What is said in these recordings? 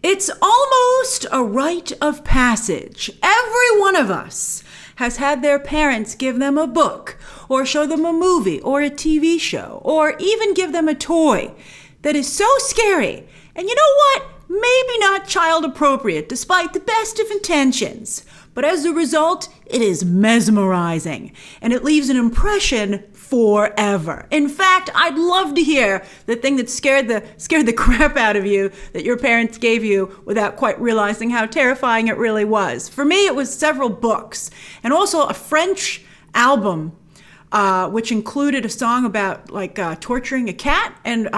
It's almost a rite of passage. Every one of us has had their parents give them a book, or show them a movie, or a TV show, or even give them a toy that is so scary. And you know what? Maybe not child appropriate, despite the best of intentions. But as a result, it is mesmerizing, and it leaves an impression forever. In fact, I'd love to hear the thing that scared the crap out of you that your parents gave you without quite realizing how terrifying it really was. For me, it was several books, and also a French album, which included a song about torturing a cat, and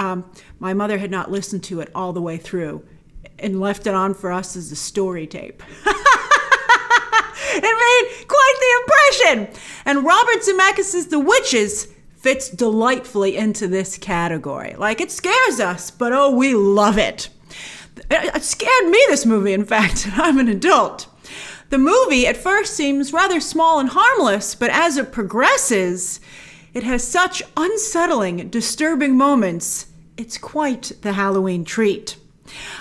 my mother had not listened to it all the way through and left it on for us as a story tape. It made quite the impression. And Robert Zemeckis' The Witches fits delightfully into this category. Like, it scares us, but oh, we love it. It scared me, this movie, in fact. I'm an adult. The movie at first seems rather small and harmless, but as it progresses, it has such unsettling, disturbing moments. It's quite the Halloween treat.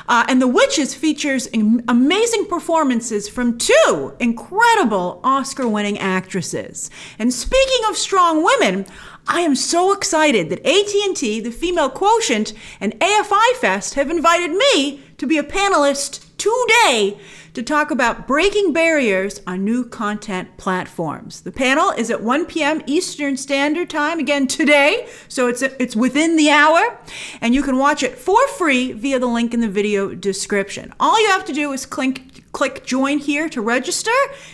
And The Witches features amazing performances from two incredible Oscar-winning actresses. And speaking of strong women, I am so excited that AT&T, the Female Quotient, and AFI Fest have invited me to be a panelist today to talk about breaking barriers on new content platforms. The panel is at 1 p.m. Eastern Standard Time, again today, so it's within the hour, and you can watch it for free via the link in the video description. All you have to do is click join here to register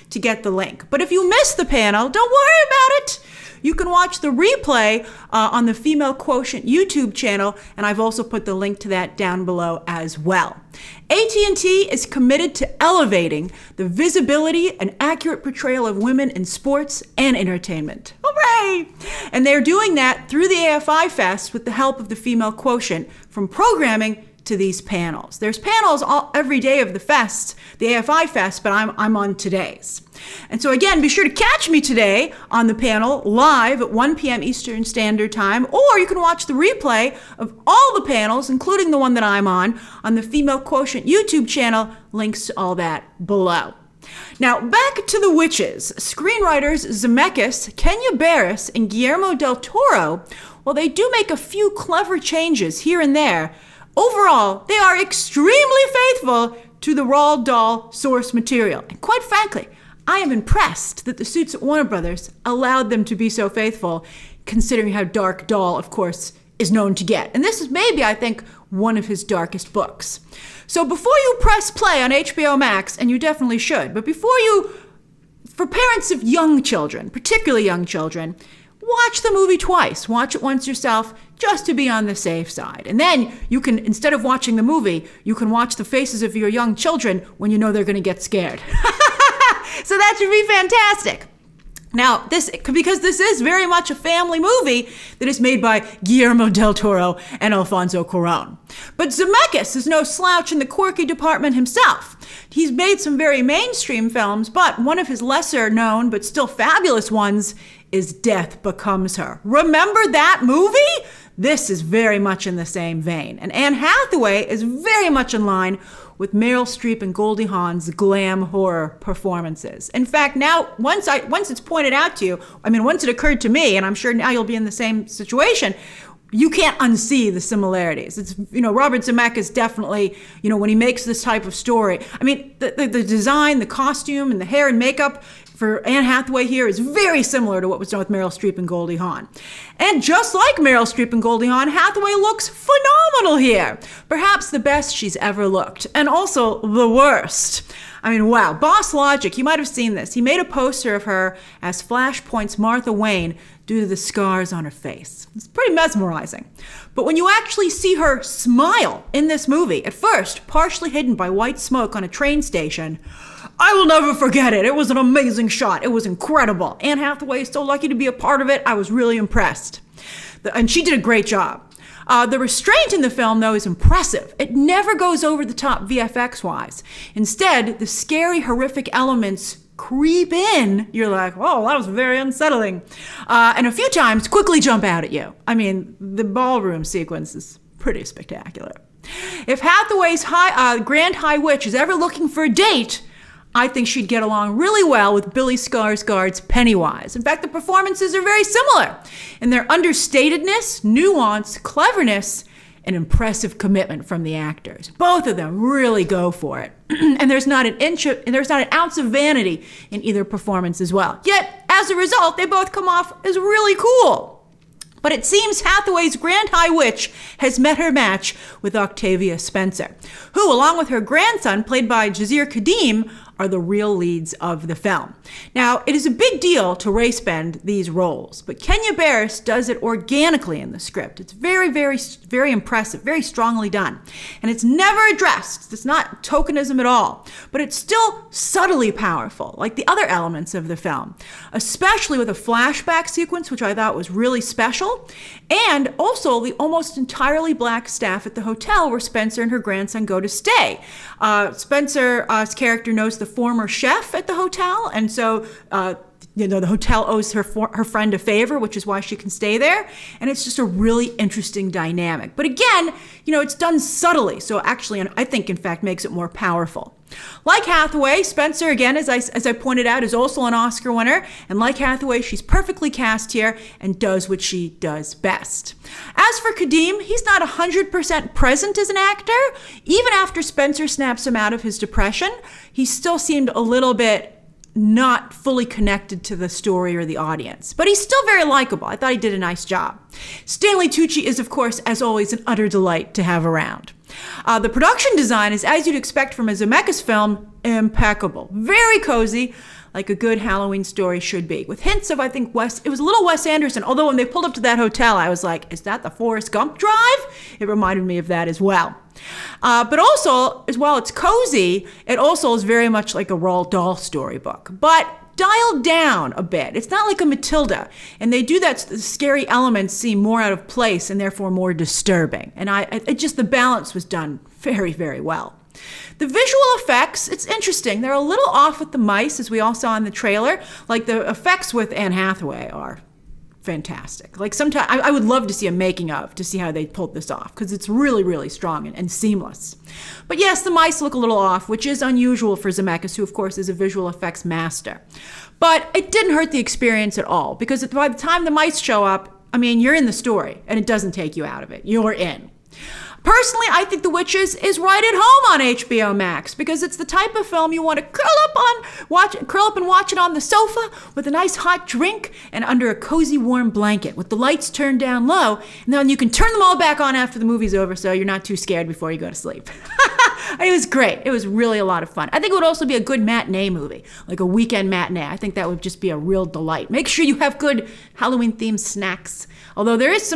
to get the link. But if you miss the panel, don't worry about it. You can watch the replay on the Female Quotient YouTube channel, and I've also put the link to that down below as well. AT&T is committed to elevating the visibility and accurate portrayal of women in sports and entertainment. Hooray! And they're doing that through the AFI Fest with the help of the Female Quotient, from programming to these panels. There's panels every day of the fest, the AFI Fest, but I'm on today's. And so again, be sure to catch me today on the panel live at 1 p.m. Eastern Standard Time, or you can watch the replay of all the panels, including the one that I'm on the Female Quotient YouTube channel. Links to all that below. Now, back to The Witches. Screenwriters Zemeckis, Kenya Barris, and Guillermo del Toro, well, they do make a few clever changes here and there. Overall, they are extremely faithful to the Roald Dahl source material. And quite frankly, I am impressed that the suits at Warner Brothers allowed them to be so faithful, considering how dark Dahl, of course, is known to get. And this is maybe, I think, one of his darkest books. So before you press play on HBO Max, and you definitely should, but for parents of young children, particularly young children, watch the movie twice. Watch it once yourself, just to be on the safe side. And then you can, instead of watching the movie, you can watch the faces of your young children when you know they're going to get scared. So that should be fantastic. Now, because this is very much a family movie that is made by Guillermo del Toro and Alfonso Cuarón. But Zemeckis is no slouch in the quirky department himself. He's made some very mainstream films, but one of his lesser known but still fabulous ones is Death Becomes Her. Remember that movie? This is very much in the same vein. And Anne Hathaway is very much in line with Meryl Streep and Goldie Hawn's glam horror performances. In fact, now, once it's pointed out to you, once it occurred to me, and I'm sure now you'll be in the same situation, you can't unsee the similarities. It's, Robert Zemeckis definitely, when he makes this type of story, the design, the costume, and the hair and makeup for Anne Hathaway here is very similar to what was done with Meryl Streep and Goldie Hawn. And just like Meryl Streep and Goldie Hawn, Hathaway looks phenomenal here. Perhaps the best she's ever looked, and also the worst. Wow. Boss Logic, you might have seen this. He made a poster of her as Flashpoint's Martha Wayne due to the scars on her face. It's pretty mesmerizing. But when you actually see her smile in this movie, at first partially hidden by white smoke on a train station, I will never forget it. It was an amazing shot. It was incredible. Anne Hathaway is so lucky to be a part of it. I was really impressed. And she did a great job. The restraint in the film, though, is impressive. It never goes over the top VFX-wise. Instead, the scary, horrific elements creep in. You're like, oh, that was very unsettling. And a few times quickly jump out at you. The ballroom sequence is pretty spectacular. If Hathaway's Grand High Witch is ever looking for a date, I think she'd get along really well with Billy Skarsgård's Pennywise. In fact, the performances are very similar in their understatedness, nuance, cleverness, and impressive commitment from the actors. Both of them really go for it. And there's not an ounce of vanity in either performance as well. Yet, as a result, they both come off as really cool. But it seems Hathaway's Grand High Witch has met her match with Octavia Spencer, who, along with her grandson, played by Jazir Kadim, are the real leads of the film. Now, it is a big deal to race bend these roles, but Kenya Barris does it organically in the script. It's very, very, very impressive, very strongly done. And it's never addressed. It's not tokenism at all, but it's still subtly powerful, like the other elements of the film, especially with a flashback sequence, which I thought was really special, and also the almost entirely black staff at the hotel where Spencer and her grandson go to stay. Spencer's character knows the former chef at the hotel, and so the hotel owes her friend a favor, which is why she can stay there, and it's just a really interesting dynamic. But again, it's done subtly, so actually, I think, in fact, makes it more powerful. Like Hathaway, Spencer, again, as I pointed out, is also an Oscar winner, and like Hathaway, she's perfectly cast here and does what she does best. As for Kadim, he's not 100% present as an actor. Even after Spencer snaps him out of his depression, he still seemed a little bit not fully connected to the story or the audience. But he's still very likable. I thought he did a nice job. Stanley Tucci is, of course, as always, an utter delight to have around. The production design is, as you'd expect from a Zemeckis film, impeccable. Very cozy, like a good Halloween story should be, with hints of, I think, it was a little Wes Anderson, although when they pulled up to that hotel, I was like, is that the Forrest Gump drive? It reminded me of that as well. But also, as well, it's cozy, it also is very much like a Roald Dahl storybook, but dialed down a bit. It's not like a Matilda, and they do that so the scary elements seem more out of place and therefore more disturbing. And the balance was done very, very well. The visual effects, it's interesting. They're a little off with the mice, as we all saw in the trailer. Like, the effects with Anne Hathaway are fantastic. Like, sometimes I would love to see a making of to see how they pulled this off, because it's really, really strong and seamless. But yes, the mice look a little off, which is unusual for Zemeckis, who of course is a visual effects master. But it didn't hurt the experience at all, because by the time the mice show up, you're in the story, and it doesn't take you out of it. You're in. Personally, I think The Witches is right at home on HBO Max, because it's the type of film you want to curl up and watch it on the sofa with a nice hot drink and under a cozy warm blanket with the lights turned down low, and then you can turn them all back on after the movie's over so you're not too scared before you go to sleep. It was great. It was really a lot of fun. I think it would also be a good matinee movie, like a weekend matinee. I think that would just be a real delight. Make sure you have good Halloween-themed snacks. Although there is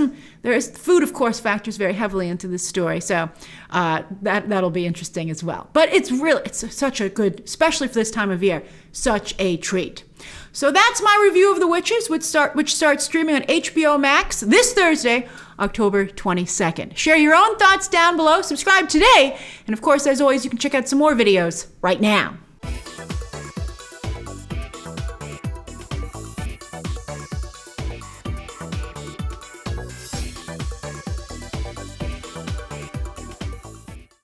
food, of course, factors very heavily into this story, so that'll be interesting as well. But it's such a good, especially for this time of year, such a treat. So that's my review of The Witches, which starts streaming on HBO Max this Thursday, October 22nd. Share your own thoughts down below, subscribe today, and of course, as always, you can check out some more videos right now.